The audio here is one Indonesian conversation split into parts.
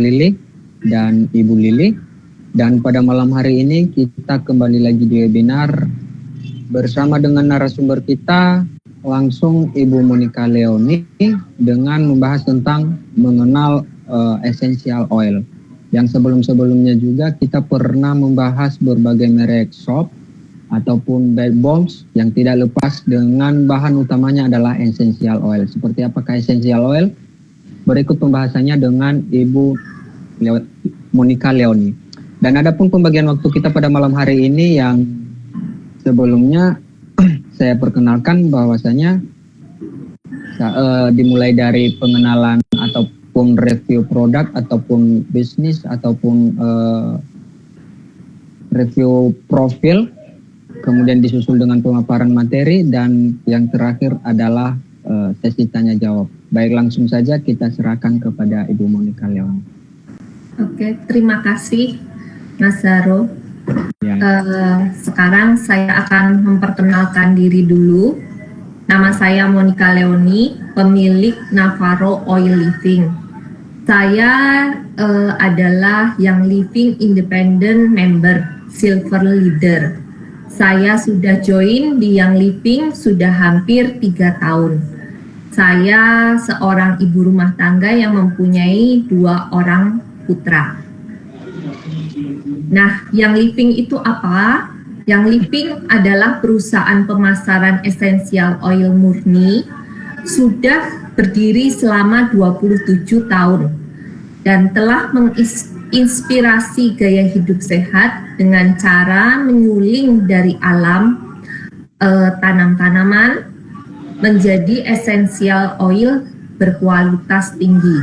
Lili dan Ibu Lili. Dan pada malam hari ini kita kembali lagi di webinar bersama dengan narasumber kita langsung Ibu Monica Leoni dengan membahas tentang mengenal essential oil. Yang sebelum-sebelumnya juga kita pernah membahas berbagai merek soap ataupun bath bombs yang tidak lepas dengan bahan utamanya adalah essential oil. Seperti apakah essential oil? Berikut pembahasannya dengan Ibu Monica Leoni. Dan ada pun pembagian waktu kita pada malam hari ini yang sebelumnya saya perkenalkan bahwasanya dimulai dari pengenalan ataupun review produk ataupun bisnis ataupun review profil, kemudian disusul dengan pemaparan materi, dan yang terakhir adalah sesi tanya jawab. Baik, langsung saja kita serahkan kepada Ibu Monica Leoni. Oke, terima kasih Mas Zaro. Ya. Sekarang saya akan memperkenalkan diri dulu. Nama saya Monica Leoni, pemilik Navarro Oil Living. Saya adalah Young Living Independent Member, Silver Leader. Saya sudah join di Young Living sudah hampir 3 tahun. Saya seorang ibu rumah tangga yang mempunyai 2 orang putra. Nah, Young Living itu apa? Young Living adalah perusahaan pemasaran esensial oil murni, sudah berdiri selama 27 tahun dan telah menginspirasi gaya hidup sehat dengan cara menyuling dari alam tanam-tanaman menjadi esensial oil berkualitas tinggi.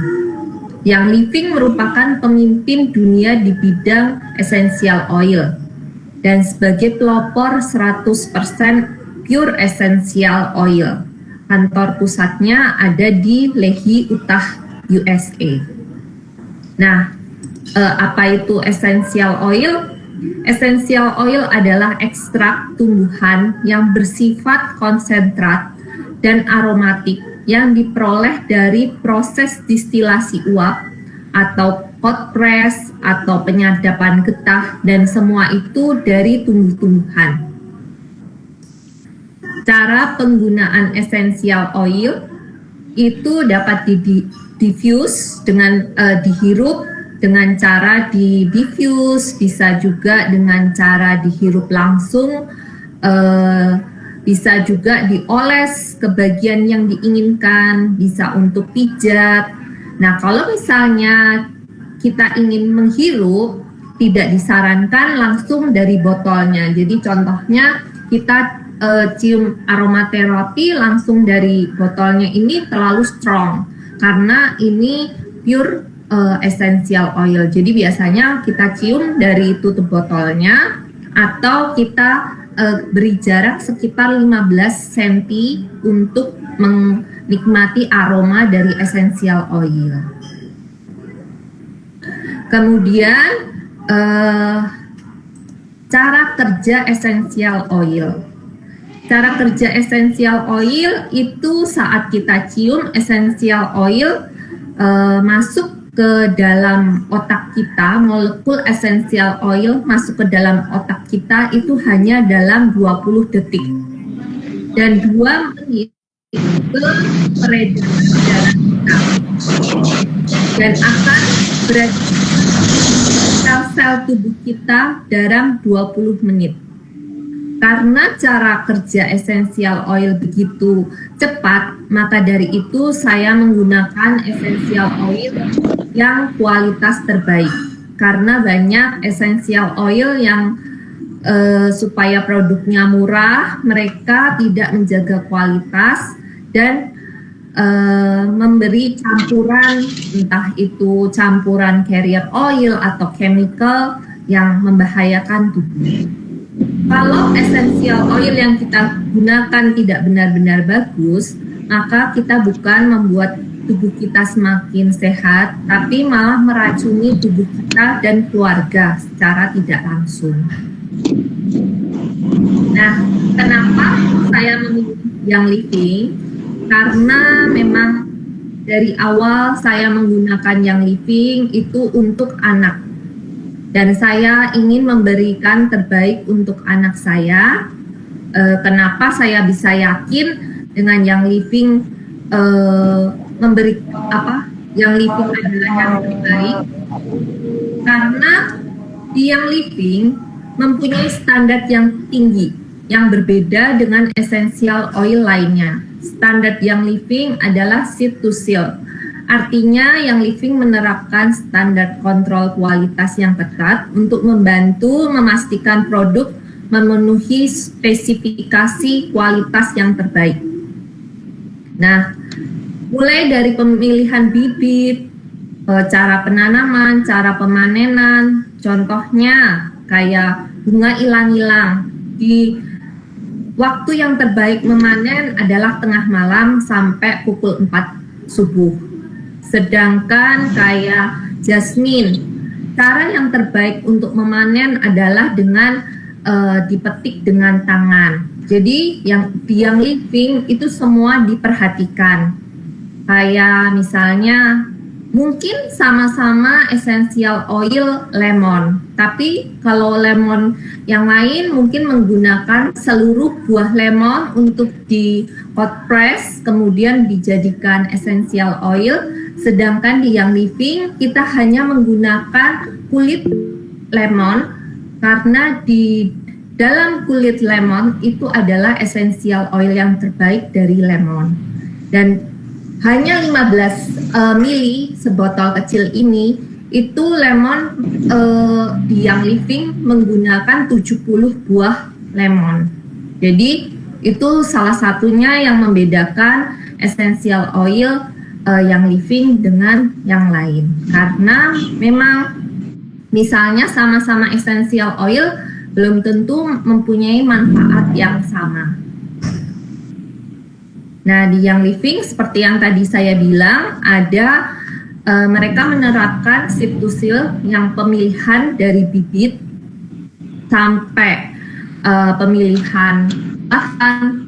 Young Living merupakan pemimpin dunia di bidang essential oil dan sebagai pelopor 100% pure essential oil. Kantor pusatnya ada di Lehi, Utah, USA. Nah, apa itu essential oil? Essential oil adalah ekstrak tumbuhan yang bersifat konsentrat dan aromatik yang diperoleh dari proses distilasi uap atau cold press atau penyadapan getah, dan semua itu dari tumbuh-tumbuhan. Cara penggunaan essential oil itu dapat diffuse dengan dihirup dengan cara diffuse, bisa juga dengan cara dihirup langsung, bisa juga dioles ke bagian yang diinginkan, bisa untuk pijat. Nah, kalau misalnya kita ingin menghirup, tidak disarankan langsung dari botolnya. Jadi contohnya kita cium aromaterapi langsung dari botolnya ini terlalu strong, karena ini pure essential oil. Jadi biasanya kita cium dari tutup botolnya, atau kita beri jarak sekitar 15 cm untuk menikmati aroma dari essential oil. Kemudian cara kerja essential oil. Cara kerja essential oil itu saat kita cium essential oil masuk ke dalam otak kita, molekul essential oil masuk ke dalam otak kita itu hanya dalam 20 detik. Dan 2 menit itu beredar di dalam kita. Dan akan berada di sel-sel tubuh kita dalam 20 menit. Karena cara kerja essential oil begitu cepat, maka dari itu saya menggunakan essential oil yang kualitas terbaik. Karena banyak essential oil yang supaya produknya murah, mereka tidak menjaga kualitas dan memberi campuran, entah itu campuran carrier oil atau chemical yang membahayakan tubuh. Kalau essential oil yang kita gunakan tidak benar-benar bagus, maka kita bukan membuat tubuh kita semakin sehat, tapi malah meracuni tubuh kita dan keluarga secara tidak langsung. Nah, kenapa saya memilih Young Living? Karena memang dari awal saya menggunakan Young Living itu untuk anak. Dan saya ingin memberikan terbaik untuk anak saya. Kenapa saya bisa yakin dengan Young Living memberi Young Living adalah yang terbaik? Karena di Young Living mempunyai standar yang tinggi, yang berbeda dengan essential oil lainnya. Standar Young Living adalah seed to seal. Artinya Young Living menerapkan standar kontrol kualitas yang ketat untuk membantu memastikan produk memenuhi spesifikasi kualitas yang terbaik. Nah, mulai dari pemilihan bibit, cara penanaman, cara pemanenan, contohnya kayak bunga ilang-ilang. Di waktu yang terbaik memanen adalah tengah malam sampai pukul 4 subuh. Sedangkan kayak jasmine, cara yang terbaik untuk memanen adalah dengan dipetik dengan tangan. Jadi di Young Living itu semua diperhatikan. Kayak misalnya mungkin sama-sama essential oil lemon, tapi kalau lemon yang lain mungkin menggunakan seluruh buah lemon untuk di hot press kemudian dijadikan essential oil, sedangkan di Young Living kita hanya menggunakan kulit lemon karena di dalam kulit lemon itu adalah essential oil yang terbaik dari lemon. Dan hanya 15 mili sebotol kecil ini, itu lemon di Young Living menggunakan 70 buah lemon. Jadi itu salah satunya yang membedakan essential oil Young Living dengan yang lain. Karena memang misalnya sama-sama essential oil belum tentu mempunyai manfaat yang sama. Nah, di Young Living seperti yang tadi saya bilang, ada mereka menerapkan seed to seal yang pemilihan dari bibit sampai pemilihan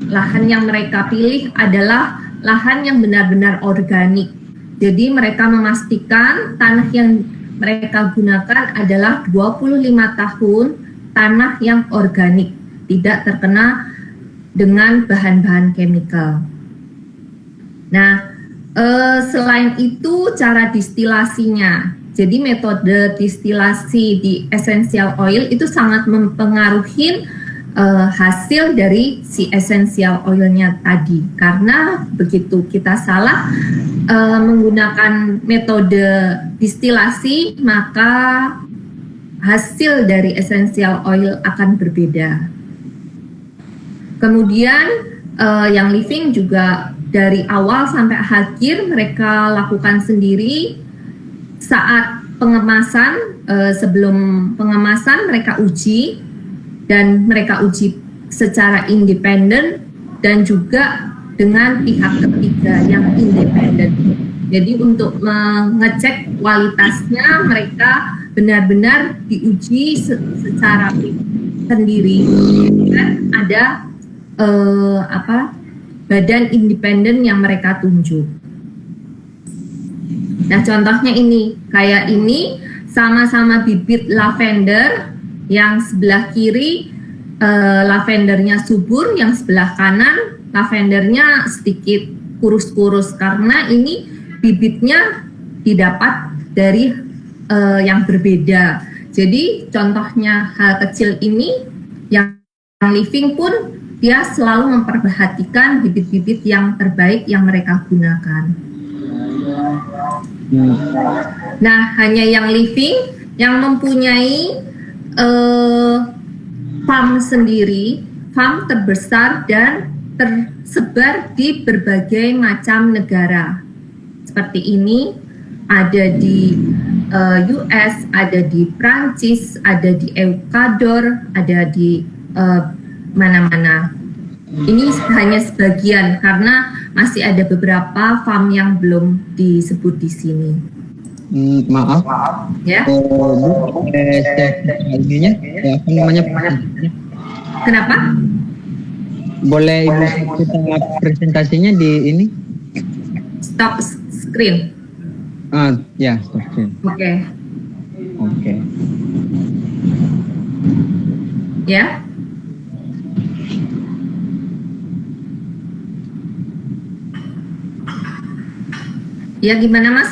lahan yang mereka pilih adalah lahan yang benar-benar organik. Jadi mereka memastikan tanah yang mereka gunakan adalah 25 tahun tanah yang organik, tidak terkena dengan bahan-bahan chemical. Nah, selain itu cara distilasinya. Jadi metode distilasi di essential oil itu sangat mempengaruhi hasil dari si essential oilnya tadi. Karena begitu kita salah menggunakan metode distilasi, maka hasil dari essential oil akan berbeda. Kemudian Young Living juga dari awal sampai akhir mereka lakukan sendiri. Saat pengemasan, sebelum pengemasan mereka uji, dan mereka uji secara independen dan juga dengan pihak ketiga yang independen. Jadi untuk mengecek kualitasnya mereka benar-benar diuji secara sendiri, dan ada badan independen yang mereka tunjuk. Nah, contohnya ini, kayak ini sama-sama bibit lavender, yang sebelah kiri lavendernya subur, yang sebelah kanan lavendernya sedikit kurus-kurus karena ini bibitnya didapat dari yang berbeda. Jadi contohnya hal kecil ini, yang Living pun dia selalu memperhatikan bibit-bibit yang terbaik yang mereka gunakan. Nah, hanya Young Living yang mempunyai farm sendiri, farm terbesar dan tersebar di berbagai macam negara. Seperti ini, ada di US, ada di Prancis, ada di Ekuador, ada di mana-mana. Ini hanya sebagian karena masih ada beberapa farm yang belum disebut di sini. Maaf. Ya. Ininya, apa namanya? Kenapa? Boleh Ibu kita presentasinya di ini? Stop screen. Ya, stop screen. Oke. Ya. Ya, gimana Mas?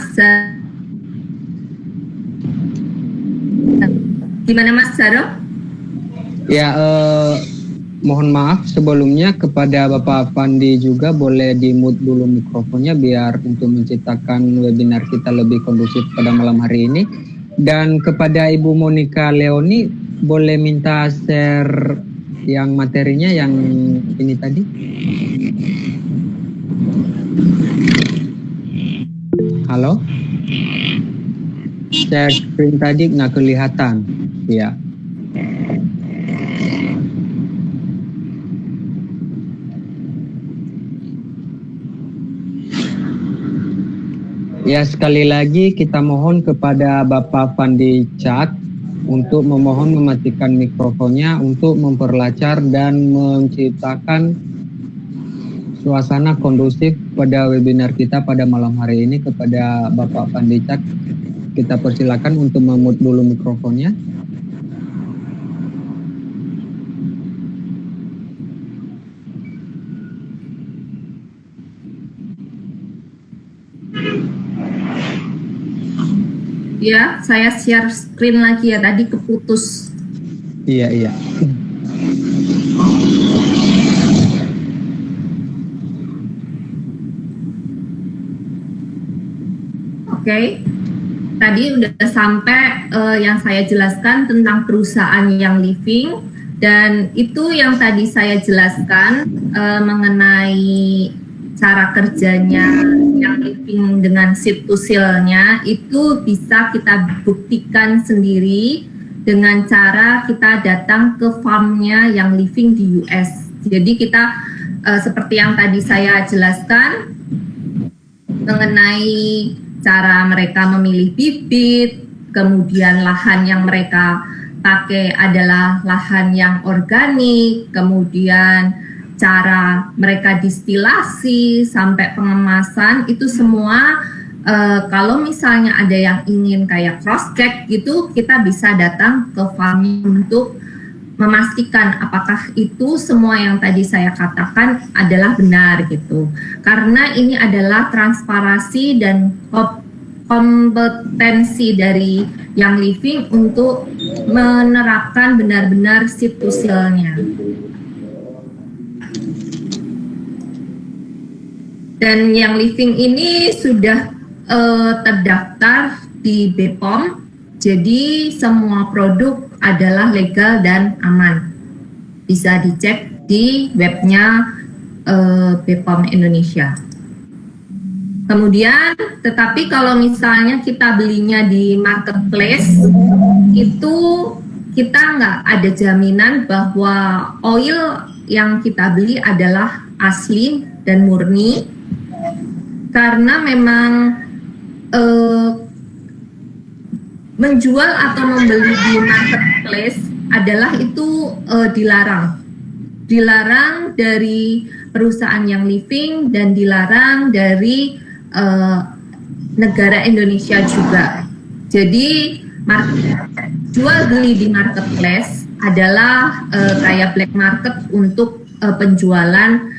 Gimana Mas Zaro? Ya, mohon maaf sebelumnya kepada Bapak Fandi juga, boleh di-mute dulu mikrofonnya biar untuk menciptakan webinar kita lebih kondusif pada malam hari ini. Dan kepada Ibu Monica Leoni, boleh minta share yang materinya yang ini tadi. Halo? Share screen tadi nggak kelihatan. Ya. Ya, sekali lagi kita mohon kepada Bapak Fandi Chat untuk memohon mematikan mikrofonnya untuk memperlancar dan menciptakan suasana kondusif pada webinar kita pada malam hari ini. Kepada Bapak Fandi Chat, kita persilakan untuk memute dulu mikrofonnya. Ya, saya share screen lagi ya, tadi keputus. Iya. Oke. Tadi udah sampai yang saya jelaskan tentang perusahaan Young Living, dan itu yang tadi saya jelaskan mengenai cara kerjanya Young Living dengan seat-to-seal-nya itu bisa kita buktikan sendiri dengan cara kita datang ke farmnya Young Living di US. Jadi kita seperti yang tadi saya jelaskan mengenai cara mereka memilih bibit, kemudian lahan yang mereka pakai adalah lahan yang organik, kemudian cara mereka distilasi sampai pengemasan, itu semua kalau misalnya ada yang ingin kayak cross check gitu, kita bisa datang ke farming untuk memastikan apakah itu semua yang tadi saya katakan adalah benar gitu. Karena ini adalah transparansi dan kompetensi dari Young Living untuk menerapkan benar-benar seat-to-seal-nya. Dan Young Living ini sudah terdaftar di BPOM, jadi semua produk adalah legal dan aman. Bisa dicek di webnya BPOM Indonesia. Kemudian, tetapi kalau misalnya kita belinya di marketplace, itu kita nggak ada jaminan bahwa oil yang kita beli adalah asli dan murni, karena memang menjual atau membeli di marketplace adalah itu dilarang dari perusahaan Young Living dan dilarang dari negara Indonesia juga. Jadi jual beli di marketplace adalah kayak black market untuk penjualan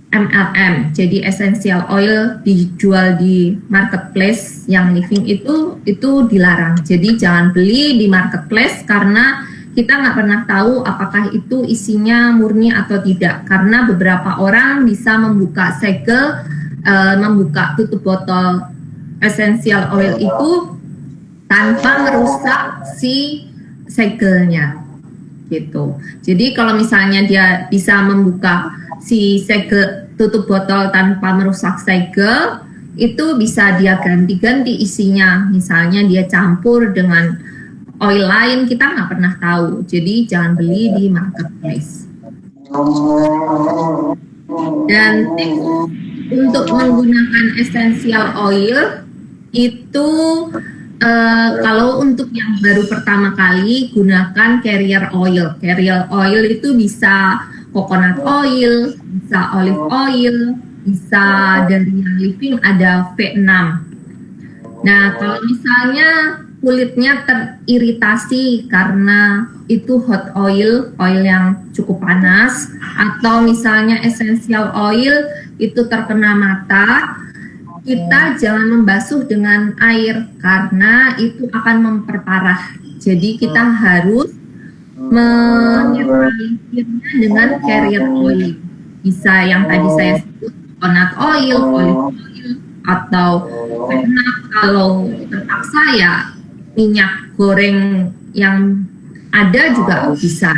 MLM, jadi essential oil dijual di marketplace Young Living itu dilarang. Jadi jangan beli di marketplace karena kita nggak pernah tahu apakah itu isinya murni atau tidak. Karena beberapa orang bisa membuka segel, membuka tutup botol essential oil itu tanpa merusak si segelnya, gitu. Jadi kalau misalnya dia bisa membuka si segel tutup botol tanpa merusak segel, itu bisa dia ganti-ganti isinya. Misalnya dia campur dengan oil lain, kita nggak pernah tahu. Jadi jangan beli di marketplace. Dan tips untuk menggunakan essential oil itu kalau untuk yang baru pertama kali, gunakan carrier oil. Carrier oil itu bisa coconut oil, bisa olive oil, bisa dari yang living ada V6. Nah, kalau misalnya kulitnya teriritasi karena itu hot oil yang cukup panas, atau misalnya essential oil itu terkena mata, kita jangan membasuh dengan air karena itu akan memperparah. Jadi kita harus menetralisirnya dengan carrier oil. Bisa yang tadi saya sebut coconut oil, olive oil, atau enak kalau terpaksa ya minyak goreng yang ada juga bisa.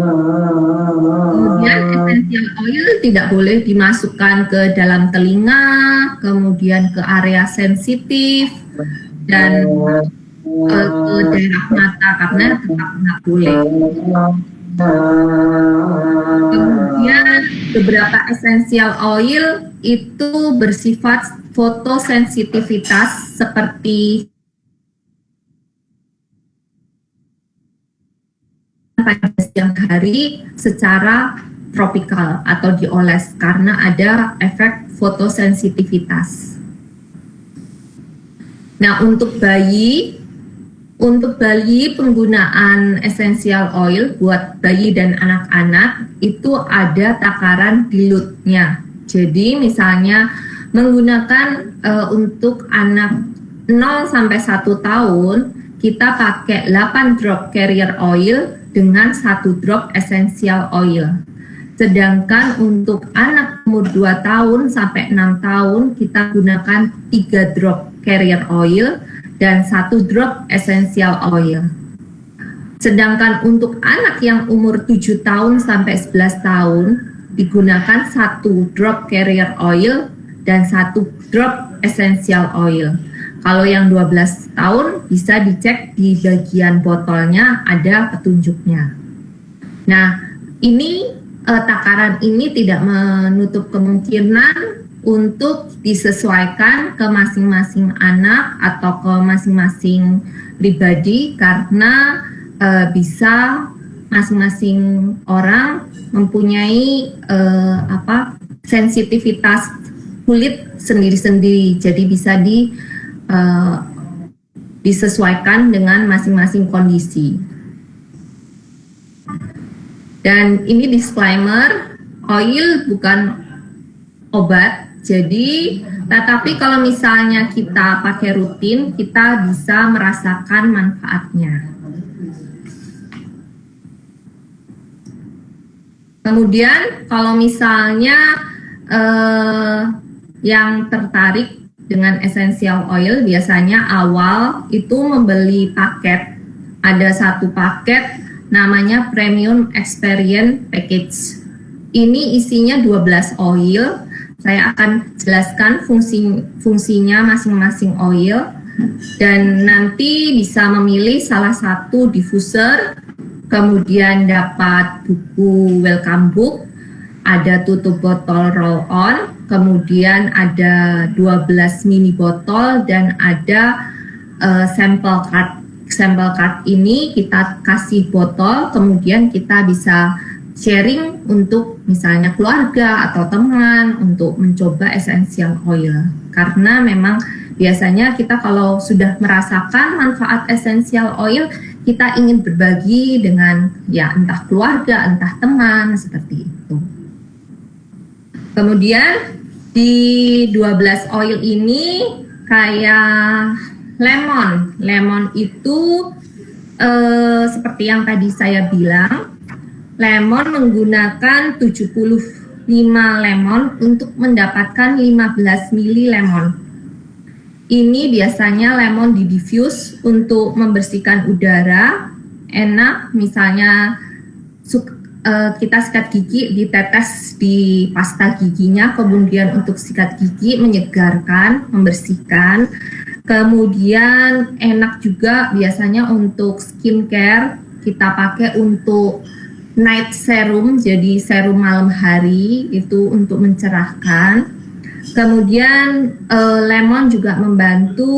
Kemudian essential oil tidak boleh dimasukkan ke dalam telinga, kemudian ke area sensitif, dan ke daerah mata karena tetap nggak boleh. Kemudian beberapa essential oil itu bersifat fotosensitivitas seperti pada siang hari secara tropikal atau dioles karena ada efek fotosensitivitas. Nah, untuk bayi penggunaan essential oil buat bayi dan anak-anak itu ada takaran dilutnya. Jadi misalnya menggunakan untuk anak 0 sampai 1 tahun kita pakai 8 drop carrier oil dengan 1 drop essential oil. Sedangkan untuk anak umur 2 tahun sampai 6 tahun kita gunakan 3 drop carrier oil dan 1 drop essential oil. Sedangkan untuk anak yang umur 7 tahun sampai 11 tahun digunakan 1 drop carrier oil dan 1 drop essential oil. Kalau yang 12 tahun bisa dicek di bagian botolnya ada petunjuknya. Nah, ini takaran ini tidak menutup kemungkinan untuk disesuaikan ke masing-masing anak atau ke masing-masing pribadi karena bisa masing-masing orang mempunyai sensitivitas kulit sendiri-sendiri. Jadi bisa disesuaikan dengan masing-masing kondisi. Dan ini disclaimer, oil bukan obat. Jadi, tetapi kalau misalnya kita pakai rutin, kita bisa merasakan manfaatnya. Kemudian, kalau misalnya yang tertarik dengan essential oil, biasanya awal itu membeli paket. Ada 1 paket namanya Premium Experience Package. Ini isinya 12 oil. Saya akan jelaskan fungsinya masing-masing oil. Dan nanti bisa memilih salah satu diffuser. Kemudian dapat buku welcome book. Ada tutup botol roll-on, kemudian ada 12 mini botol, dan ada sampel card. Sampel card ini kita kasih botol, kemudian kita bisa sharing untuk misalnya keluarga atau teman untuk mencoba essential oil. Karena memang biasanya kita kalau sudah merasakan manfaat essential oil, kita ingin berbagi dengan ya entah keluarga, entah teman, seperti itu. Kemudian di 12 oil ini kayak lemon. Lemon itu seperti yang tadi saya bilang, lemon menggunakan 75 lemon untuk mendapatkan 15 mili lemon. Ini biasanya lemon didifuse untuk membersihkan udara. Enak misalnya kita sikat gigi ditetes di pasta giginya, kemudian untuk sikat gigi menyegarkan, membersihkan. Kemudian enak juga biasanya untuk skincare, kita pakai untuk night serum, jadi serum malam hari itu untuk mencerahkan. Kemudian lemon juga membantu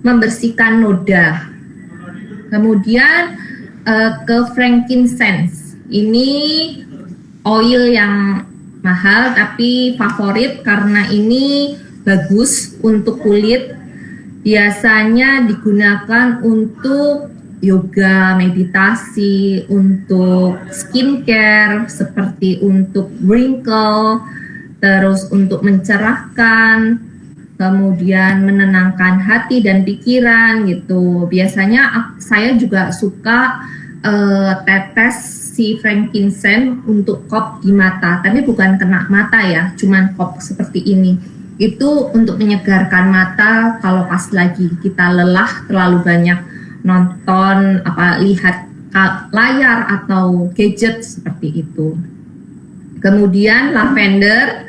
membersihkan noda. Kemudian ke frankincense. Ini oil yang mahal tapi favorit karena ini bagus untuk kulit. Biasanya digunakan untuk yoga, meditasi, untuk skincare seperti untuk wrinkle, terus untuk mencerahkan, kemudian menenangkan hati dan pikiran gitu. Biasanya saya juga suka tetes si frankincense untuk kop di mata, tapi bukan kena mata ya, cuman kop seperti ini. Itu untuk menyegarkan mata kalau pas lagi kita lelah terlalu banyak nonton lihat layar atau gadget seperti itu. Kemudian lavender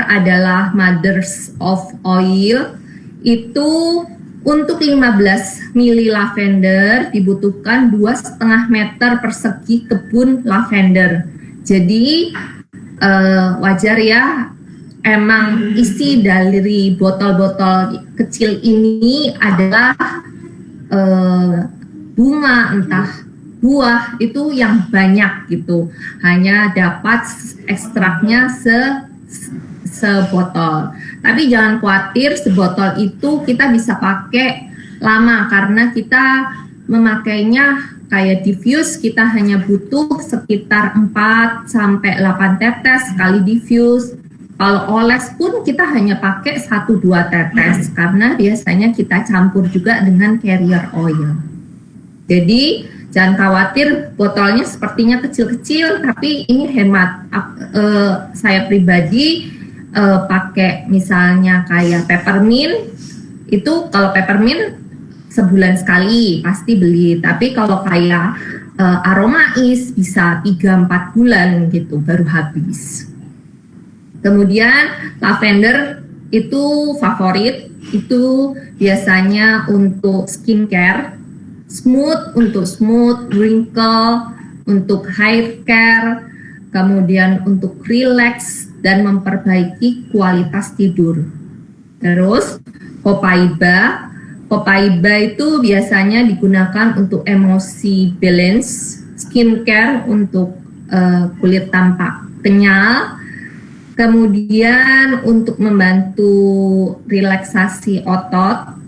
adalah mothers of oil. Itu untuk 15 mili lavender dibutuhkan 2,5 meter persegi kebun lavender. Jadi wajar ya, emang isi dari botol-botol kecil ini adalah bunga, entah buah, itu yang banyak gitu, hanya dapat ekstraknya sebotol. Tapi jangan khawatir, sebotol itu kita bisa pakai lama karena kita memakainya kayak diffuse, kita hanya butuh sekitar 4-8 tetes sekali diffuse. Kalau oles pun kita hanya pakai 1-2 tetes karena biasanya kita campur juga dengan carrier oil. Jadi jangan khawatir, botolnya sepertinya kecil-kecil tapi ini hemat. Saya pribadi pakai misalnya kayak peppermint, itu kalau peppermint sebulan sekali pasti beli, tapi kalau kayak aromais bisa 3-4 bulan gitu baru habis. Kemudian lavender itu favorit, itu biasanya untuk skincare, untuk smooth, wrinkle, untuk hair care, kemudian untuk relax dan memperbaiki kualitas tidur. Terus copaiba itu biasanya digunakan untuk emosi balance, skincare untuk kulit tampak kenyal, kemudian untuk membantu relaksasi otot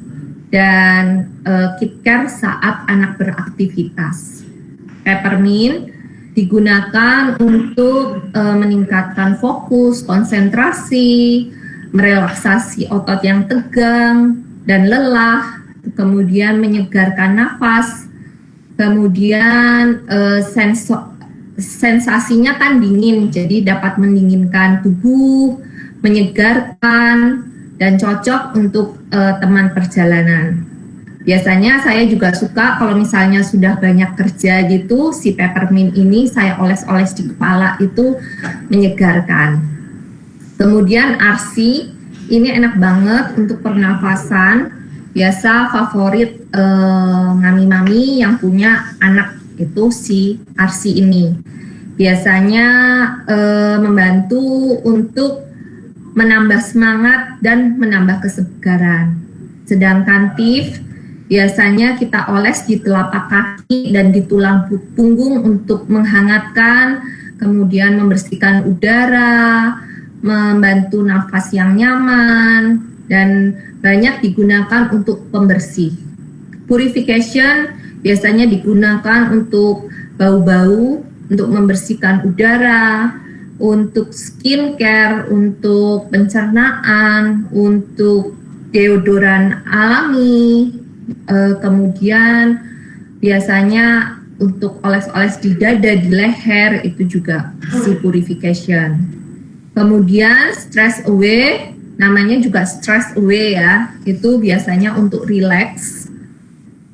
dan kit care saat anak beraktivitas. Peppermint digunakan untuk meningkatkan fokus, konsentrasi, merelaksasi otot yang tegang dan lelah, kemudian menyegarkan nafas, kemudian sensasinya kan dingin, jadi dapat mendinginkan tubuh, menyegarkan, dan cocok untuk teman perjalanan. Biasanya saya juga suka kalau misalnya sudah banyak kerja gitu, si peppermint ini saya oles-oles di kepala, itu menyegarkan. Kemudian arsi, ini enak banget untuk pernafasan. Biasa favorit mami-mami yang punya anak itu si arsi ini. Biasanya membantu untuk menambah semangat dan menambah kesegaran. Sedangkan tif biasanya kita oles di telapak kaki dan di tulang punggung untuk menghangatkan, kemudian membersihkan udara, membantu nafas yang nyaman, dan banyak digunakan untuk pembersih. Purification biasanya digunakan untuk bau-bau, untuk membersihkan udara, untuk skincare, untuk pencernaan, untuk deodoran alami, kemudian biasanya untuk oles-oles di dada, di leher, itu juga si purification. Kemudian stress away, namanya juga stress away ya, itu biasanya untuk relax.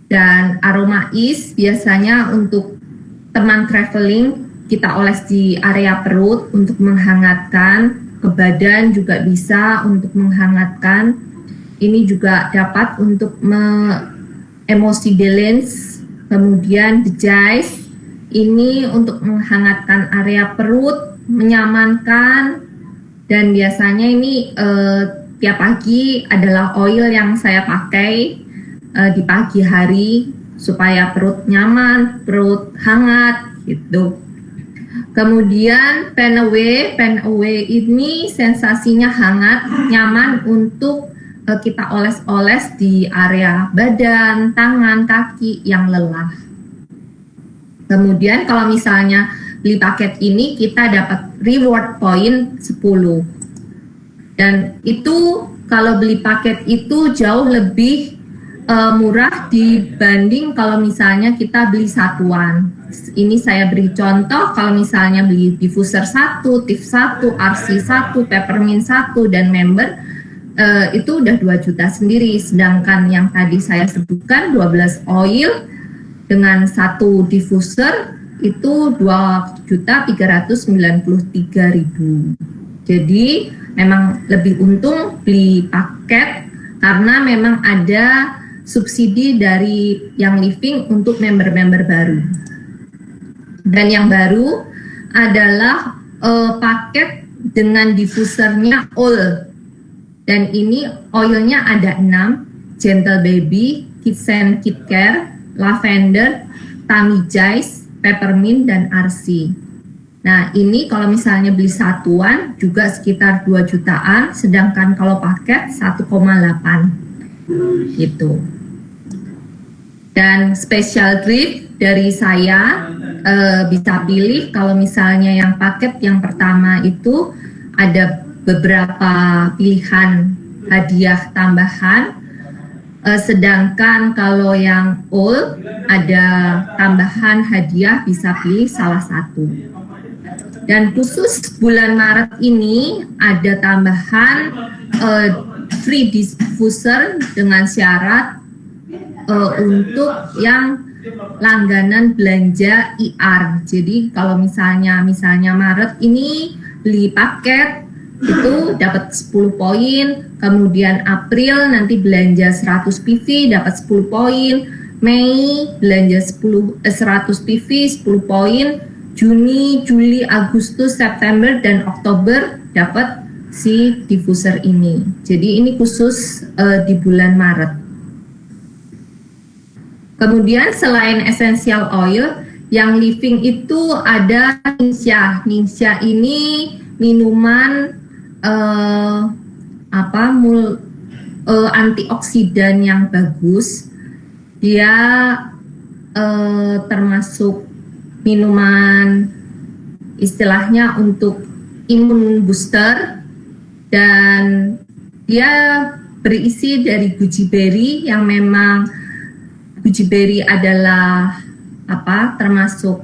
Dan aromais biasanya untuk teman traveling, kita oles di area perut untuk menghangatkan, ke badan juga bisa untuk menghangatkan. Ini juga dapat untuk emosi balance. Kemudian the Jais, ini untuk menghangatkan area perut, menyamankan, dan biasanya ini tiap pagi adalah oil yang saya pakai di pagi hari supaya perut nyaman, perut hangat gitu. Kemudian pen away ini sensasinya hangat, nyaman untuk kita oles-oles di area badan, tangan, kaki yang lelah. Kemudian kalau misalnya beli paket ini kita dapat reward point 10. Dan itu kalau beli paket itu jauh lebih murah dibanding kalau misalnya kita beli satuan. Ini saya beri contoh, kalau misalnya beli diffuser 1, TIF 1, RC 1, peppermint 1, dan member, itu udah 2 juta sendiri. Sedangkan yang tadi saya sebutkan 12 oil dengan 1 diffuser itu 2.393.000. Jadi memang lebih untung beli paket karena memang ada subsidi dari Young Living untuk member-member baru. Dan yang baru adalah paket dengan diffusernya oil. Dan ini oilnya ada 6, Gentle Baby, Kids and Kid Care, Lavender, Tammy Jice, Peppermint, dan RC. Nah ini kalau misalnya beli satuan juga sekitar 2 jutaan, sedangkan kalau paket 1,8 gitu. Dan special treat dari saya bisa pilih kalau misalnya yang paket yang pertama itu ada beberapa pilihan hadiah tambahan, sedangkan kalau yang all ada tambahan hadiah bisa pilih salah satu. Dan khusus bulan Maret ini ada tambahan free diffuser dengan syarat untuk yang langganan belanja IR. Jadi kalau misalnya Maret ini beli paket itu dapat 10 poin, kemudian April nanti belanja 100 PV dapat 10 poin, Mei belanja 100 PV 10 poin, Juni, Juli, Agustus, September, dan Oktober dapat si diffuser ini. Jadi ini khusus di bulan Maret. Kemudian selain essential oil, yang living itu ada Ningxia. Ningxia ini minuman antioksidan yang bagus. Dia termasuk minuman istilahnya untuk imun booster, dan dia berisi dari goji berry yang memang goji berry adalah termasuk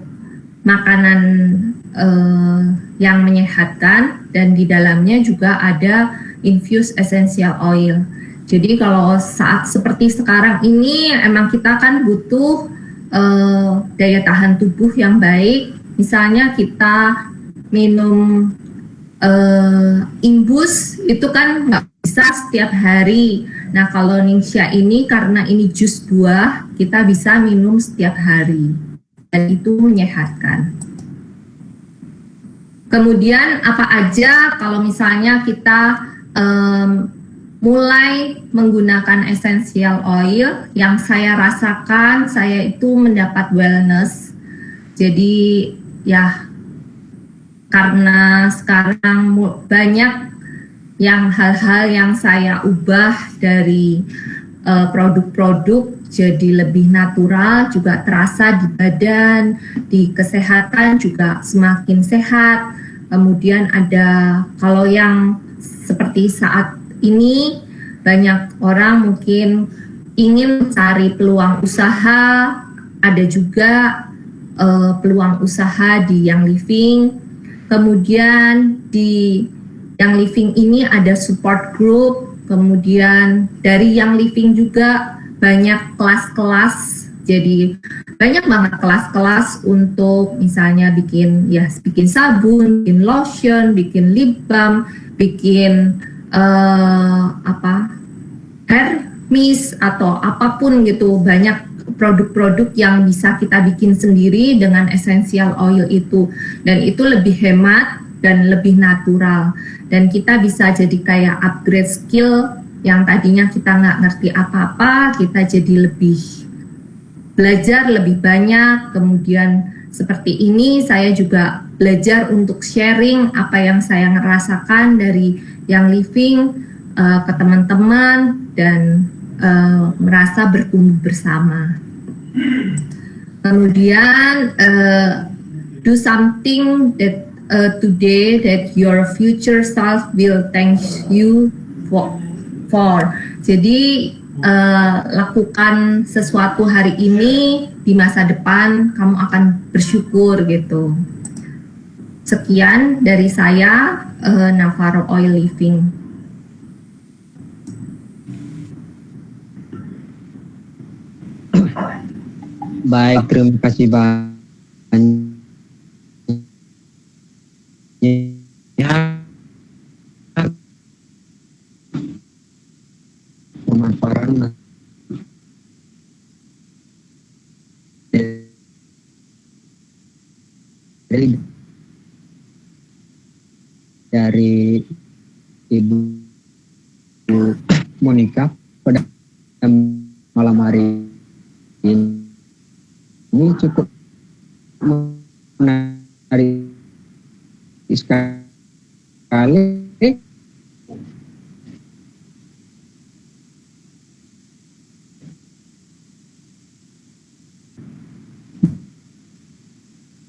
makanan yang menyehatkan, dan di dalamnya juga ada infused essential oil. Jadi kalau saat seperti sekarang ini emang kita kan butuh daya tahan tubuh yang baik. Misalnya kita minum imbus itu kan nggak bisa setiap hari. Nah kalau Ningxia ini karena ini jus buah, kita bisa minum setiap hari dan itu menyehatkan. Kemudian apa aja kalau misalnya kita mulai menggunakan essential oil, yang saya rasakan saya itu mendapat wellness. Jadi ya karena sekarang banyak yang hal-hal yang saya ubah dari produk-produk jadi lebih natural, juga terasa di badan, di kesehatan juga semakin sehat. Kemudian ada kalau yang seperti saat ini banyak orang mungkin ingin cari peluang usaha, ada juga peluang usaha di Young Living. Kemudian di Young Living ini ada support group, kemudian dari Young Living juga banyak kelas-kelas, jadi banyak banget kelas-kelas untuk misalnya bikin sabun, bikin lotion, bikin lip balm, bikin hair mist atau apapun gitu. Banyak produk-produk yang bisa kita bikin sendiri dengan essential oil itu, dan itu lebih hemat dan lebih natural, dan kita bisa jadi kayak upgrade skill yang tadinya kita nggak ngerti apa-apa, kita jadi lebih belajar lebih banyak. Kemudian seperti ini saya juga belajar untuk sharing apa yang saya ngerasakan dari Young Living ke teman-teman dan merasa bertumbuh bersama. Kemudian do something that today that your future self will thank you for. Jadi lakukan sesuatu hari ini, di masa depan kamu akan bersyukur gitu. Sekian dari saya, Navarro Oil Living. Baik, terima kasih banyak. Pemaparan dari Ibu Monica pada malam hari ini cukup menarik sekali.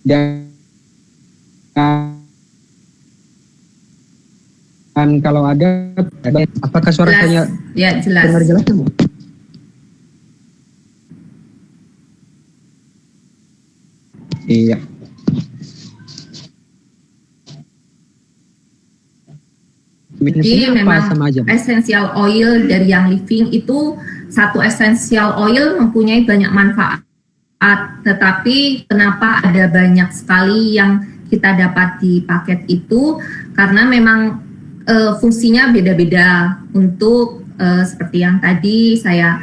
Dan kalau ada, apakah suara saya ya jelas? Dengar jelas, Bu? Iya. Jadi memang essential oil dari Young Living itu, satu essential oil mempunyai banyak manfaat, tetapi kenapa ada banyak sekali yang kita dapat di paket itu, karena memang fungsinya beda-beda. Untuk seperti yang tadi saya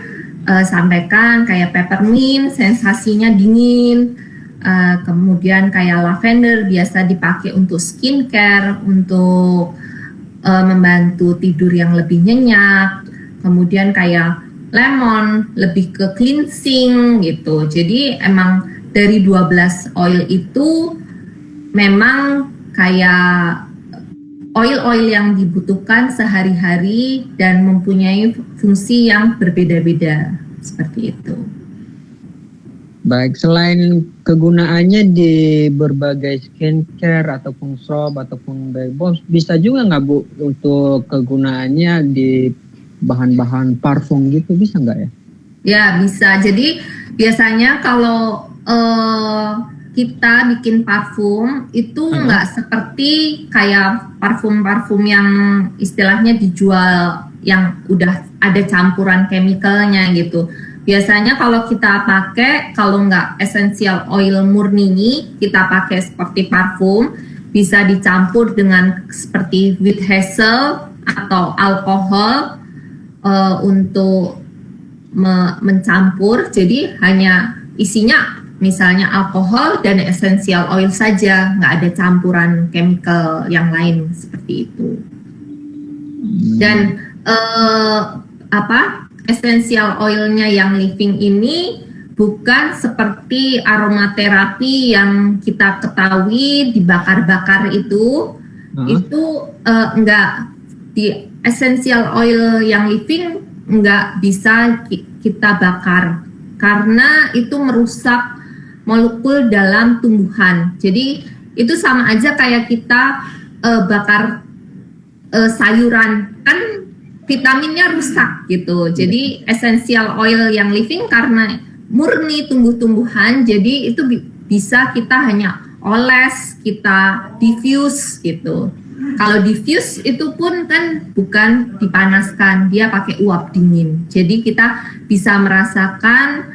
sampaikan, kayak peppermint sensasinya dingin, kemudian kayak lavender biasa dipakai untuk skincare, untuk membantu tidur yang lebih nyenyak, kemudian kayak lemon lebih ke cleansing gitu. Jadi emang dari 12 oil itu memang kayak oil-oil yang dibutuhkan sehari-hari dan mempunyai fungsi yang berbeda-beda, seperti itu. Baik, selain kegunaannya di berbagai skincare ataupun soap ataupun body balm, bisa juga nggak Bu untuk kegunaannya di bahan-bahan parfum gitu, bisa nggak ya? Ya bisa. Jadi biasanya kalau kita bikin parfum itu nggak seperti kayak parfum-parfum yang istilahnya dijual yang udah ada campuran chemicalnya gitu. Biasanya kalau kita pakai, kalau nggak essential oil murni, kita pakai seperti parfum, bisa dicampur dengan seperti with hazel atau alkohol untuk mencampur. Jadi hanya isinya misalnya alkohol dan essential oil saja, nggak ada campuran chemical yang lain seperti itu. Dan essential oilnya Young Living ini bukan seperti aromaterapi yang kita ketahui dibakar-bakar itu enggak. Di essential oil Young Living enggak bisa kita bakar karena itu merusak molekul dalam tumbuhan. Jadi itu sama aja kayak kita bakar sayuran, kan vitaminnya rusak gitu. Jadi essential oil Young Living karena murni tumbuh-tumbuhan, jadi itu bisa kita hanya oles, kita diffuse gitu. Kalau diffuse itu pun kan bukan dipanaskan, dia pakai uap dingin. Jadi kita bisa merasakan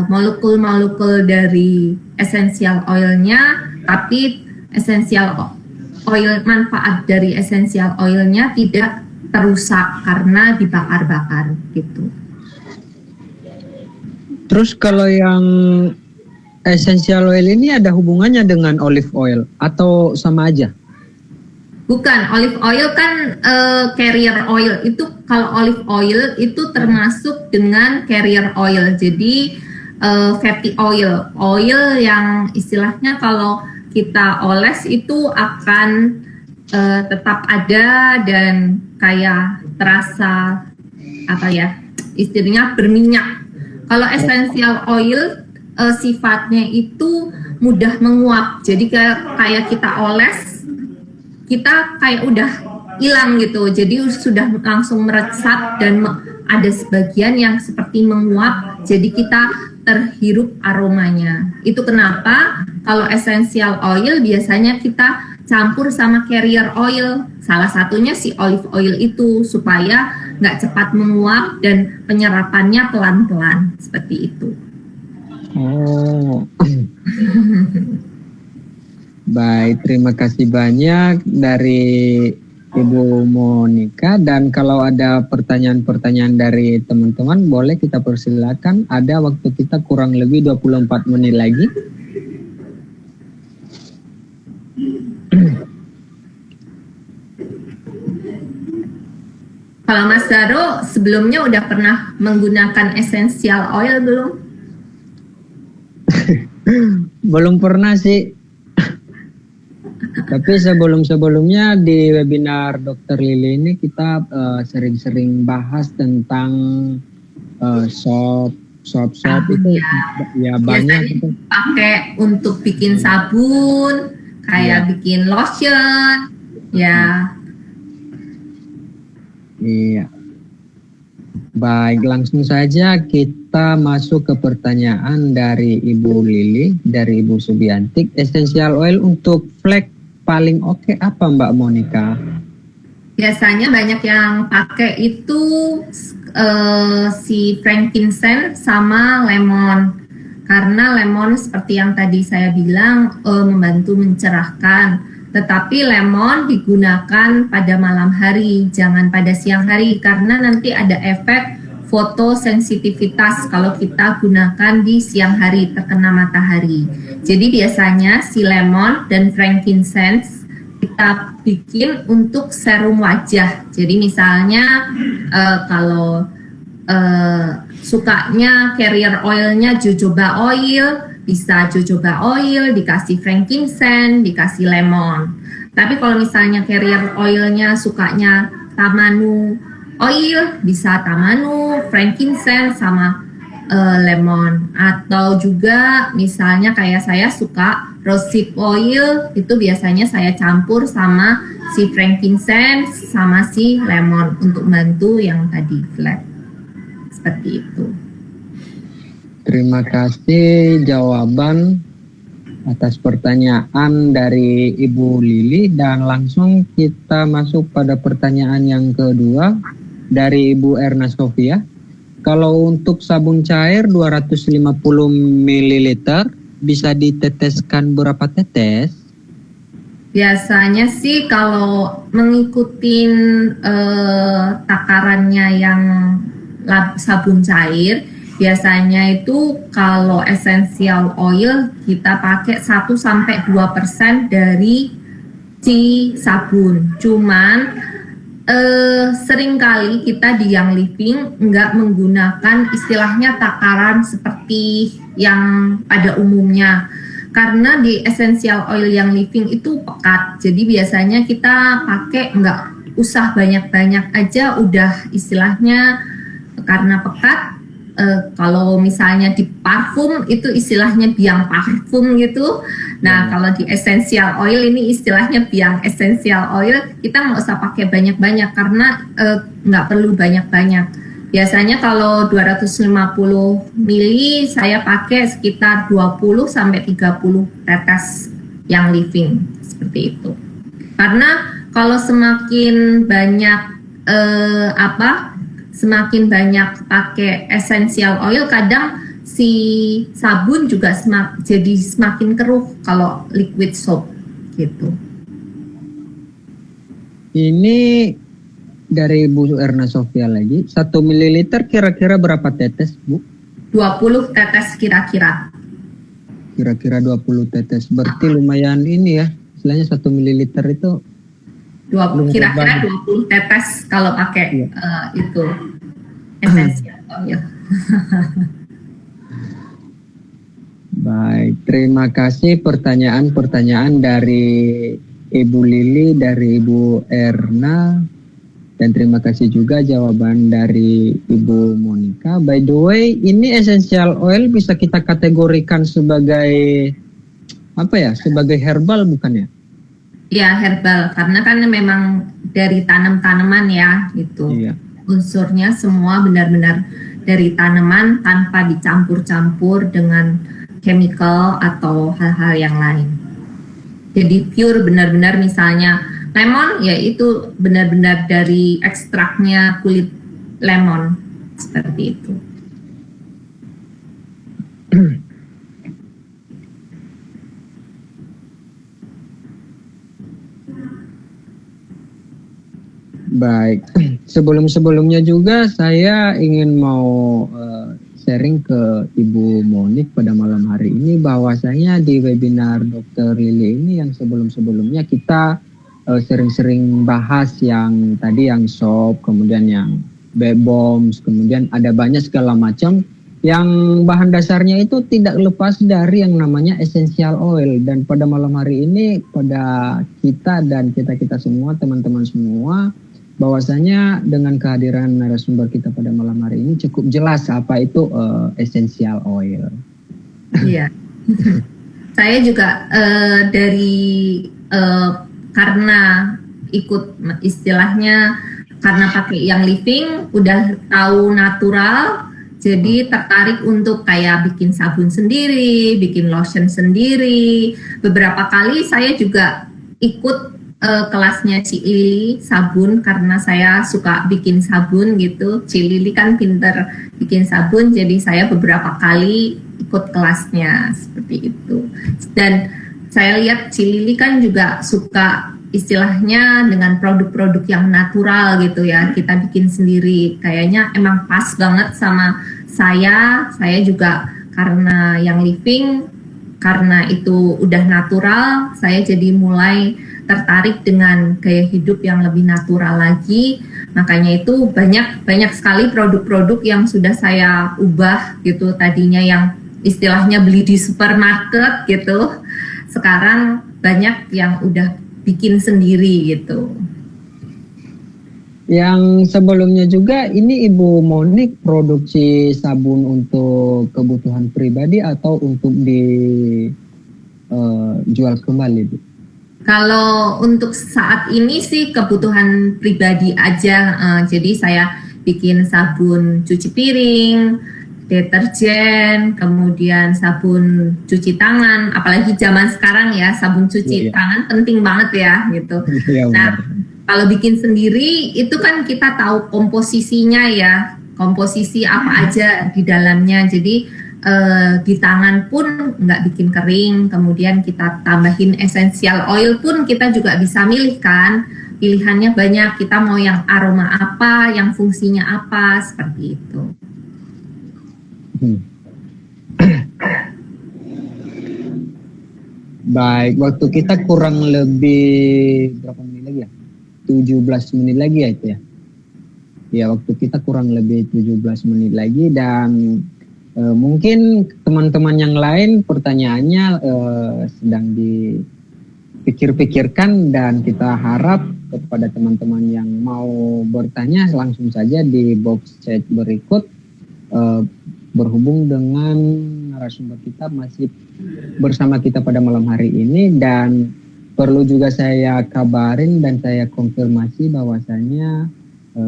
molekul-molekul dari essential oilnya, tapi essential oil, manfaat dari essential oilnya tidak terusak karena dibakar-bakar gitu. Terus kalau yang essential oil ini ada hubungannya dengan olive oil atau sama aja? Bukan, olive oil kan carrier oil. Itu kalau olive oil itu termasuk dengan carrier oil. Jadi fatty oil yang istilahnya kalau kita oles itu akan tetap ada dan kayak terasa apa ya, istilahnya berminyak. Kalau essential oil sifatnya itu mudah menguap, jadi kayak kita oles, kita kayak udah hilang gitu, jadi sudah langsung meresap dan ada sebagian yang seperti menguap, jadi kita terhirup aromanya. Itu kenapa kalau essential oil biasanya kita campur sama carrier oil, salah satunya si olive oil itu, supaya nggak cepat menguap dan penyerapannya pelan-pelan seperti itu. Oh, baik, terima kasih banyak dari Ibu Monica, dan kalau ada pertanyaan-pertanyaan dari teman-teman boleh kita persilakan. Ada waktu kita kurang lebih 24 menit lagi. Kalau Mas Daro sebelumnya udah pernah menggunakan essential oil belum? Belum pernah sih. Tapi sebelumnya di webinar Dr. Lili ini kita sering-sering bahas tentang sop itu ya banyak itu. Pakai untuk bikin sabun, kayak bikin lotion, ya. Iya. Baik, langsung saja kita masuk ke pertanyaan dari Ibu Lili, dari Ibu Subiantik. Essential oil untuk flek paling oke apa Mbak Monica? Biasanya banyak yang pakai itu si frankincense sama lemon. Karena lemon seperti yang tadi saya bilang membantu mencerahkan. Tetapi lemon digunakan pada malam hari, jangan pada siang hari, karena nanti ada efek fotosensitivitas kalau kita gunakan di siang hari, terkena matahari. Jadi biasanya si lemon dan frankincense kita bikin untuk serum wajah. Jadi misalnya kalau sukanya carrier oilnya jojoba oil, bisa jojoba oil, dikasih frankincense, dikasih lemon. Tapi kalau misalnya carrier oilnya sukanya tamanu oil, bisa tamanu, frankincense, sama lemon. Atau juga misalnya kayak saya suka rosehip oil, itu biasanya saya campur sama si frankincense sama si lemon untuk bantu yang tadi flek. Seperti itu. Terima kasih jawaban atas pertanyaan dari Ibu Lili, dan langsung kita masuk pada pertanyaan yang kedua dari Ibu Erna Sofia. Kalau untuk sabun cair 250 ml bisa diteteskan berapa tetes? Biasanya sih kalau mengikuti takarannya yang sabun cair, biasanya itu kalau essential oil kita pakai 1-2% dari si sabun. Cuman seringkali kita di Young Living nggak menggunakan istilahnya takaran seperti yang pada umumnya. Karena di essential oil Young Living itu pekat. Jadi biasanya kita pakai nggak usah banyak-banyak aja, udah istilahnya karena pekat. Kalau misalnya di parfum itu istilahnya biang parfum gitu. Nah kalau di essential oil ini istilahnya biang essential oil, kita nggak usah pakai banyak-banyak karena nggak perlu banyak-banyak. Biasanya kalau 250 ml saya pakai sekitar 20-30 tetes Young Living, seperti itu. Karena kalau semakin banyak semakin banyak pakai essential oil, kadang si sabun juga jadi semakin keruh kalau liquid soap gitu. Ini dari Bu Erna Sofia lagi, 1 ml kira-kira berapa tetes, Bu? 20 tetes kira-kira. Kira-kira 20 tetes, berarti lumayan ini ya, istilahnya 1 ml itu kira-kira 20 tetes kalau pakai itu essential oil. Baik, terima kasih pertanyaan-pertanyaan dari Ibu Lili, dari Ibu Erna, dan terima kasih juga jawaban dari Ibu Monica. By the way, ini essential oil bisa kita kategorikan sebagai apa ya? Sebagai herbal bukan ya? Ya, herbal, karena kan memang dari tanaman ya gitu. Iya. Unsurnya semua benar-benar dari tanaman tanpa dicampur-campur dengan chemical atau hal-hal yang lain. Jadi pure benar-benar misalnya lemon ya itu benar-benar dari ekstraknya kulit lemon seperti itu. Baik, sebelumnya juga saya ingin mau sharing ke Ibu Monik pada malam hari ini bahwasanya di webinar Dr. Lili ini yang sebelumnya kita sering-sering bahas yang tadi yang SOP, kemudian yang BEBOMS, kemudian ada banyak segala macam yang bahan dasarnya itu tidak lepas dari yang namanya essential oil. Dan pada malam hari ini pada kita dan kita semua, teman-teman semua, bahwasanya dengan kehadiran narasumber kita pada malam hari ini cukup jelas apa itu essential oil. Iya, saya juga karena ikut istilahnya karena pakai yang living, udah tahu natural, jadi tertarik untuk kayak bikin sabun sendiri, bikin lotion sendiri. Beberapa kali saya juga ikut kelasnya Ci Lili sabun karena saya suka bikin sabun gitu. Ci Lili kan pinter bikin sabun, jadi saya beberapa kali ikut kelasnya seperti itu. Dan saya lihat Ci Lili kan juga suka istilahnya dengan produk-produk yang natural gitu ya. Kita bikin sendiri, kayaknya emang pas banget sama saya. Saya juga karena yang living, karena itu udah natural, saya jadi mulai tertarik dengan gaya hidup yang lebih natural lagi. Makanya itu banyak sekali produk-produk yang sudah saya ubah gitu. Tadinya yang istilahnya beli di supermarket gitu, sekarang banyak yang udah bikin sendiri gitu. Yang sebelumnya juga ini Ibu Monik produksi sabun untuk kebutuhan pribadi atau untuk dijual kembali, Bu? Kalau untuk saat ini sih kebutuhan pribadi aja, jadi saya bikin sabun cuci piring, deterjen, kemudian sabun cuci tangan, apalagi zaman sekarang ya sabun cuci tangan penting banget ya gitu. Nah, kalau bikin sendiri itu kan kita tahu komposisinya ya, komposisi apa aja di dalamnya, jadi di tangan pun nggak bikin kering, kemudian kita tambahin essential oil pun kita juga bisa milih kan, pilihannya banyak, kita mau yang aroma apa, yang fungsinya apa, seperti itu. Baik, waktu kita kurang lebih berapa menit lagi ya? 17 menit lagi ya itu ya? Ya, waktu kita kurang lebih 17 menit lagi dan mungkin teman-teman yang lain pertanyaannya sedang dipikir-pikirkan dan kita harap kepada teman-teman yang mau bertanya langsung saja di box chat berikut. Berhubung dengan narasumber kita masih bersama kita pada malam hari ini dan perlu juga saya kabarin dan saya konfirmasi bahwasanya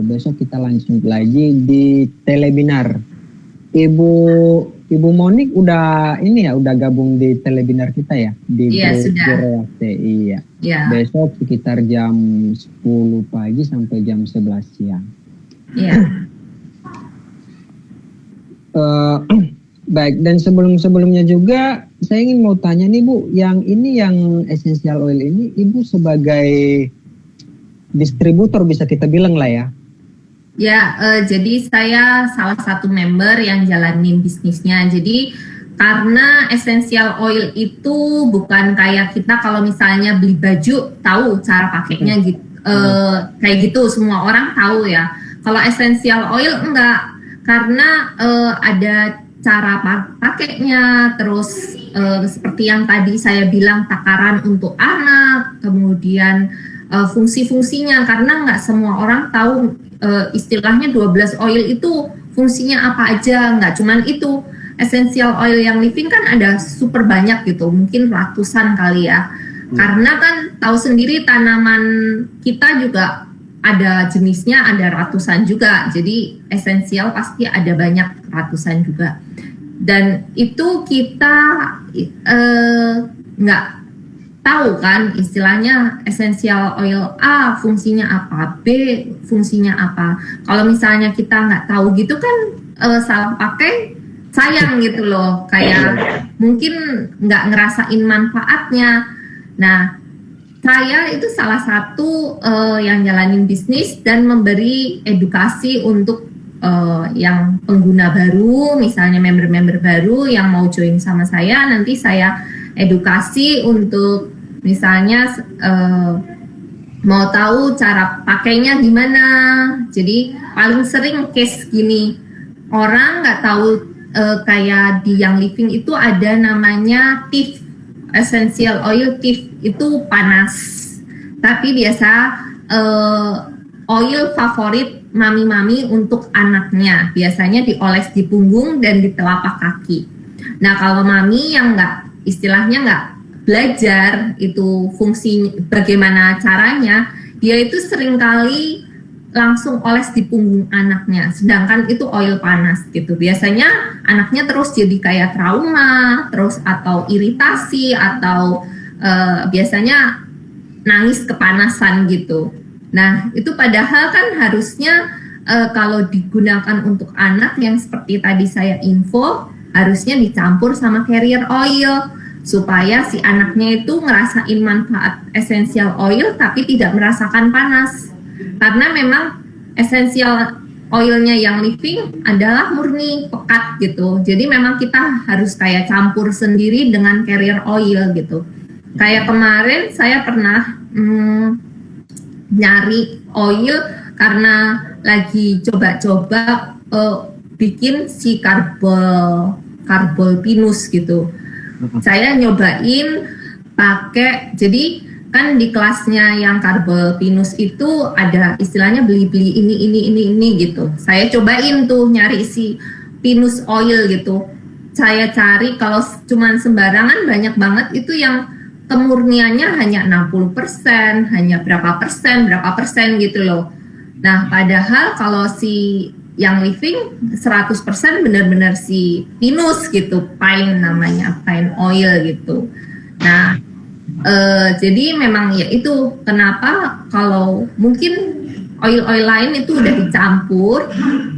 besok kita langsung lagi di telebinar. Ibu Monik udah gabung di telebinar kita ya di sudah. Iya. Ya. Besok sekitar jam 10 pagi sampai jam 11 siang. Iya. Baik, dan sebelumnya juga saya ingin mau tanya nih Bu, yang essential oil ini Ibu sebagai distributor bisa kita bilang lah ya. Ya, jadi saya salah satu member yang jalanin bisnisnya. Jadi karena essential oil itu bukan kayak kita kalau misalnya beli baju tahu cara pakainya gitu, kayak gitu semua orang tahu ya. Kalau essential oil enggak, karena ada cara pakainya, terus seperti yang tadi saya bilang takaran untuk anak, kemudian fungsi-fungsinya, karena nggak semua orang tahu istilahnya 12 oil itu fungsinya apa aja, nggak cuman itu. Essential oil yang living kan ada super banyak gitu, mungkin ratusan kali ya. Karena kan tahu sendiri tanaman kita juga ada jenisnya, ada ratusan juga. Jadi esensial pasti ada banyak ratusan juga. Dan itu kita nggak tahu kan istilahnya essential oil A fungsinya apa, B fungsinya apa. Kalau misalnya kita nggak tahu gitu kan salah pakai, sayang gitu loh, kayak mungkin nggak ngerasain manfaatnya. Nah, saya itu salah satu yang jalanin bisnis dan memberi edukasi untuk yang pengguna baru, misalnya member-member baru yang mau join sama saya, nanti saya edukasi untuk misalnya mau tahu cara pakainya gimana. Jadi paling sering case gini, orang nggak tahu kayak di Young Living itu ada namanya TIF, essential oil TIF, itu panas. Tapi biasa oil favorit mami-mami untuk anaknya, biasanya dioles di punggung dan di telapak kaki. Nah kalau mami yang istilahnya nggak belajar itu fungsi bagaimana caranya, dia itu seringkali langsung oles di punggung anaknya, sedangkan itu oil panas gitu. Biasanya anaknya terus jadi kayak trauma, terus atau iritasi, atau biasanya nangis kepanasan gitu. Nah itu padahal kan harusnya kalau digunakan untuk anak yang seperti tadi saya info, harusnya dicampur sama carrier oil supaya si anaknya itu ngerasain manfaat essential oil tapi tidak merasakan panas. Karena memang essential oilnya yang living adalah murni pekat gitu. Jadi memang kita harus kayak campur sendiri dengan carrier oil gitu. Kayak kemarin saya pernah nyari oil karena lagi coba-coba bikin si karbol pinus gitu. Saya nyobain pakai, jadi kan di kelasnya yang karbol pinus itu ada istilahnya beli-beli ini gitu. Saya cobain tuh nyari si pinus oil gitu. Saya cari, kalau cuman sembarangan banyak banget itu yang kemurniannya hanya 60%, hanya berapa persen gitu loh. Nah, padahal kalau si yang living 100% benar-benar si pinus gitu, pine namanya, pine oil gitu. Nah, jadi memang ya itu kenapa kalau mungkin oil-oil lain itu udah dicampur,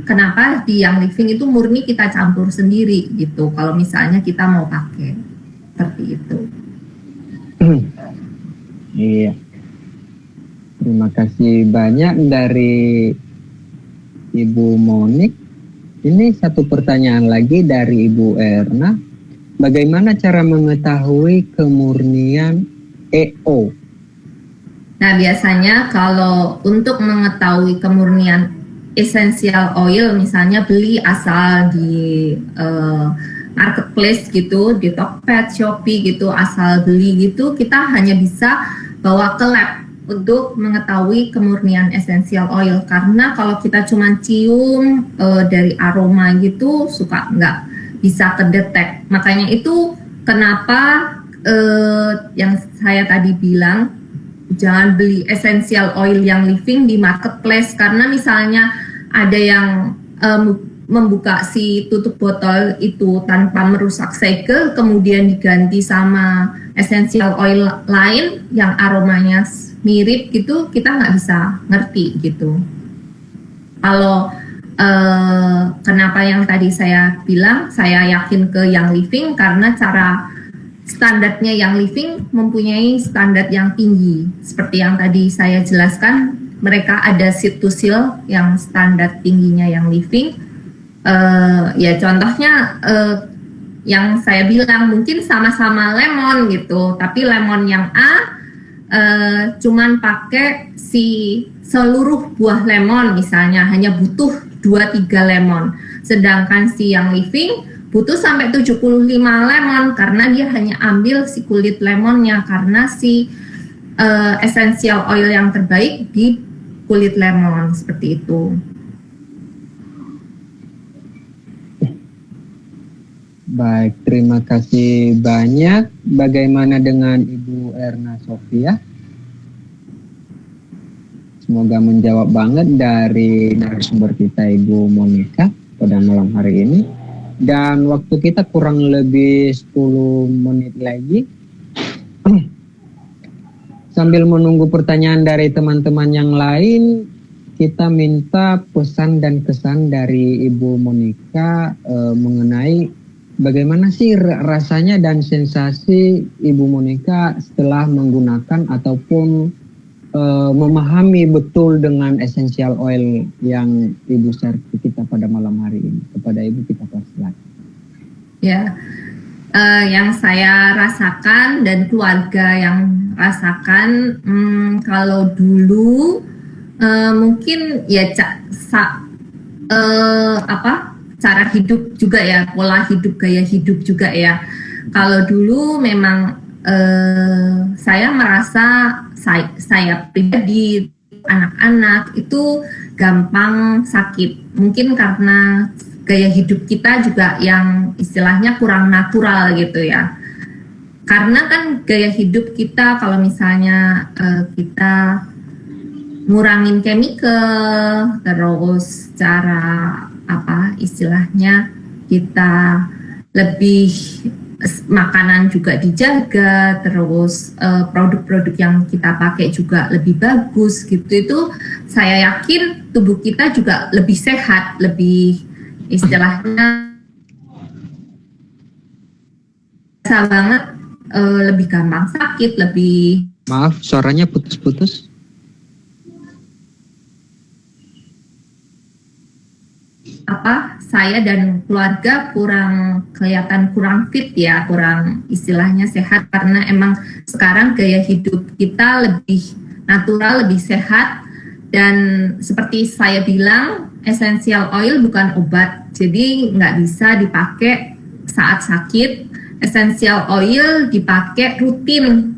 kenapa di yang living itu murni kita campur sendiri gitu kalau misalnya kita mau pakai seperti itu. Iya, terima kasih banyak dari Ibu Monik. Ini satu pertanyaan lagi dari Ibu Erna. Bagaimana cara mengetahui kemurnian EO? Nah, biasanya kalau untuk mengetahui kemurnian essential oil, misalnya beli asal di marketplace gitu, di Tokped, Shopee gitu, asal beli gitu, kita hanya bisa bawa ke lab untuk mengetahui kemurnian essential oil. Karena kalau kita cuma cium dari aroma gitu, suka nggak bisa kedetek. Makanya itu kenapa yang saya tadi bilang jangan beli essential oil yang living di marketplace, karena misalnya ada yang membuka si tutup botol itu tanpa merusak segel, kemudian diganti sama essential oil lain yang aromanya mirip gitu, kita nggak bisa ngerti gitu. Kalau kenapa yang tadi saya bilang saya yakin ke yang living, karena cara standarnya yang living mempunyai standar yang tinggi. Seperti yang tadi saya jelaskan, mereka ada seed to seal yang standar tingginya yang living. Ya contohnya yang saya bilang mungkin sama-sama lemon gitu, tapi lemon yang A cuman pakai si seluruh buah lemon misalnya, hanya butuh 2-3 lemon, sedangkan si yang living butuh sampai 75 lemon karena dia hanya ambil si kulit lemonnya, karena si essential oil yang terbaik di kulit lemon, seperti itu. Baik, terima kasih banyak. Bagaimana dengan Ibu Erna Sofia? Semoga menjawab banget dari narasumber kita Ibu Monica pada malam hari ini. Dan waktu kita kurang lebih 10 menit lagi. Sambil menunggu pertanyaan dari teman-teman yang lain, kita minta pesan dan kesan dari Ibu Monica mengenai bagaimana sih rasanya dan sensasi Ibu Monica setelah menggunakan ataupun memahami betul dengan essential oil yang Ibu share ke kita pada malam hari ini. Kepada Ibu kita persilakan. Ya, yang saya rasakan dan keluarga yang rasakan, kalau dulu mungkin ya cara hidup juga ya, pola hidup, gaya hidup juga ya. Kalau dulu memang saya merasa saya pribadi, anak-anak itu gampang sakit. Mungkin karena gaya hidup kita juga yang istilahnya kurang natural gitu ya. Karena kan gaya hidup kita kalau misalnya kita ngurangin chemical, terus cara istilahnya kita lebih makanan juga dijaga, terus produk-produk yang kita pakai juga lebih bagus gitu, itu saya yakin tubuh kita juga lebih sehat, lebih istilahnya bisa banget, lebih gampang sakit, lebih. Maaf, suaranya putus-putus. Saya dan keluarga kelihatan kurang fit ya, kurang istilahnya sehat, karena emang sekarang gaya hidup kita lebih natural, lebih sehat. Dan seperti saya bilang, essential oil bukan obat, jadi nggak bisa dipakai saat sakit. Essential oil dipakai rutin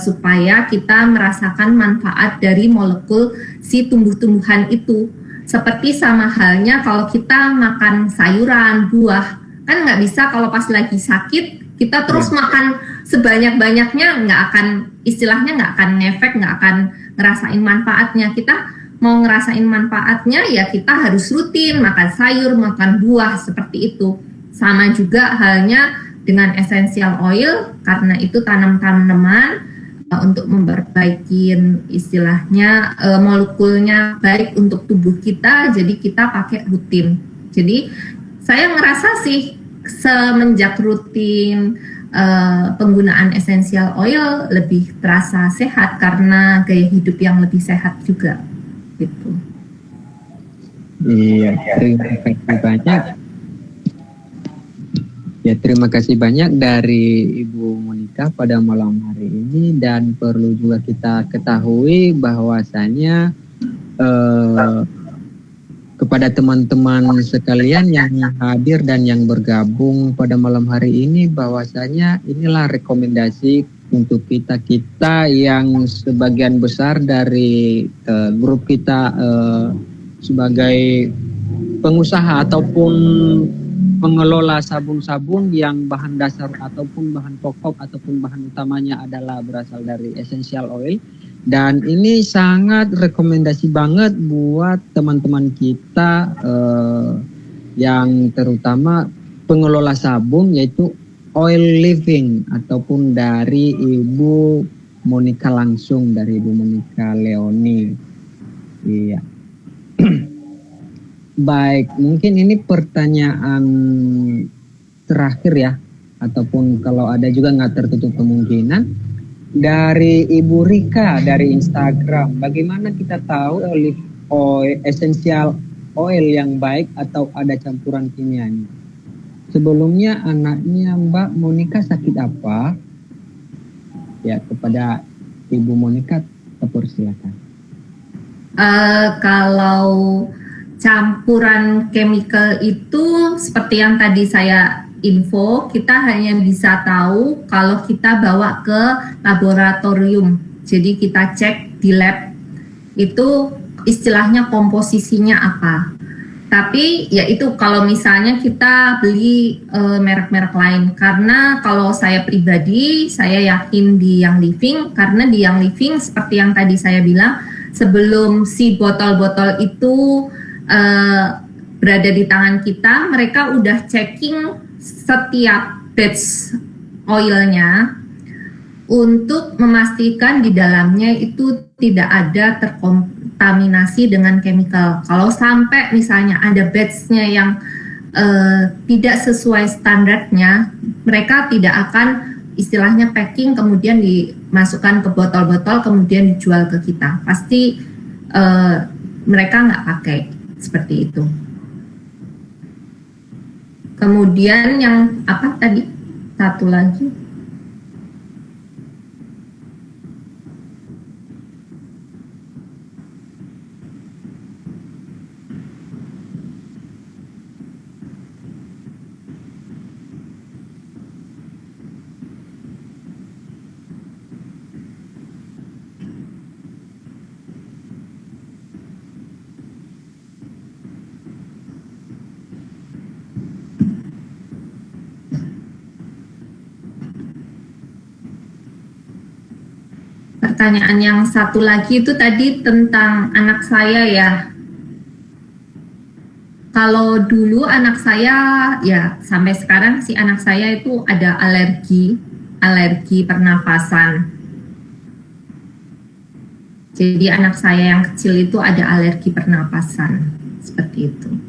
supaya kita merasakan manfaat dari molekul si tumbuh-tumbuhan itu. Seperti sama halnya kalau kita makan sayuran, buah, kan nggak bisa kalau pas lagi sakit kita terus makan sebanyak-banyaknya, nggak akan ngefek, nggak akan ngerasain manfaatnya. Kita mau ngerasain manfaatnya ya kita harus rutin makan sayur, makan buah, seperti itu. Sama juga halnya dengan essential oil, karena itu tanaman untuk memperbaiki istilahnya molekulnya baik untuk tubuh kita, jadi kita pakai rutin. Jadi saya ngerasa sih semenjak rutin penggunaan essential oil lebih terasa sehat karena gaya hidup yang lebih sehat juga gitu. Iya, terima kasih banyak. Ya, terima kasih banyak dari Ibu Monica pada malam hari ini, dan perlu juga kita ketahui bahwasanya kepada teman-teman sekalian yang hadir dan yang bergabung pada malam hari ini, bahwasanya inilah rekomendasi untuk kita yang sebagian besar dari grup kita sebagai pengusaha ataupun pengelola sabun-sabun yang bahan dasar ataupun bahan pokok ataupun bahan utamanya adalah berasal dari essential oil. Dan ini sangat rekomendasi banget buat teman-teman kita yang terutama pengelola sabun, yaitu Oil Living ataupun dari Ibu Monica langsung, dari Ibu Monica Leoni. Iya. Baik, mungkin ini pertanyaan terakhir ya, ataupun kalau ada juga nggak tertutup kemungkinan. Dari Ibu Rika dari Instagram, bagaimana kita tahu olive oil, essential oil yang baik atau ada campuran kimianya? Sebelumnya anaknya Mbak Monica sakit apa? Ya, kepada Ibu Monica, persilakan. Kalau campuran chemical itu seperti yang tadi saya info, kita hanya bisa tahu kalau kita bawa ke laboratorium. Jadi kita cek di lab itu istilahnya komposisinya apa. Tapi ya itu kalau misalnya kita beli merek-merek lain, karena kalau saya pribadi saya yakin di Young Living, karena di Young Living seperti yang tadi saya bilang, sebelum si botol-botol itu berada di tangan kita, mereka udah checking setiap batch oilnya untuk memastikan di dalamnya itu tidak ada terkontaminasi dengan chemical. Kalau sampai misalnya ada batch-nya yang tidak sesuai standarnya, mereka tidak akan istilahnya packing kemudian dimasukkan ke botol-botol kemudian dijual ke kita. Pasti mereka nggak pakai seperti itu. Kemudian yang apa tadi? Satu lagi. Pertanyaan yang satu lagi itu tadi tentang anak saya ya. Kalau dulu anak saya ya sampai sekarang si anak saya itu ada alergi pernafasan. Jadi anak saya yang kecil itu ada alergi pernapasan seperti itu.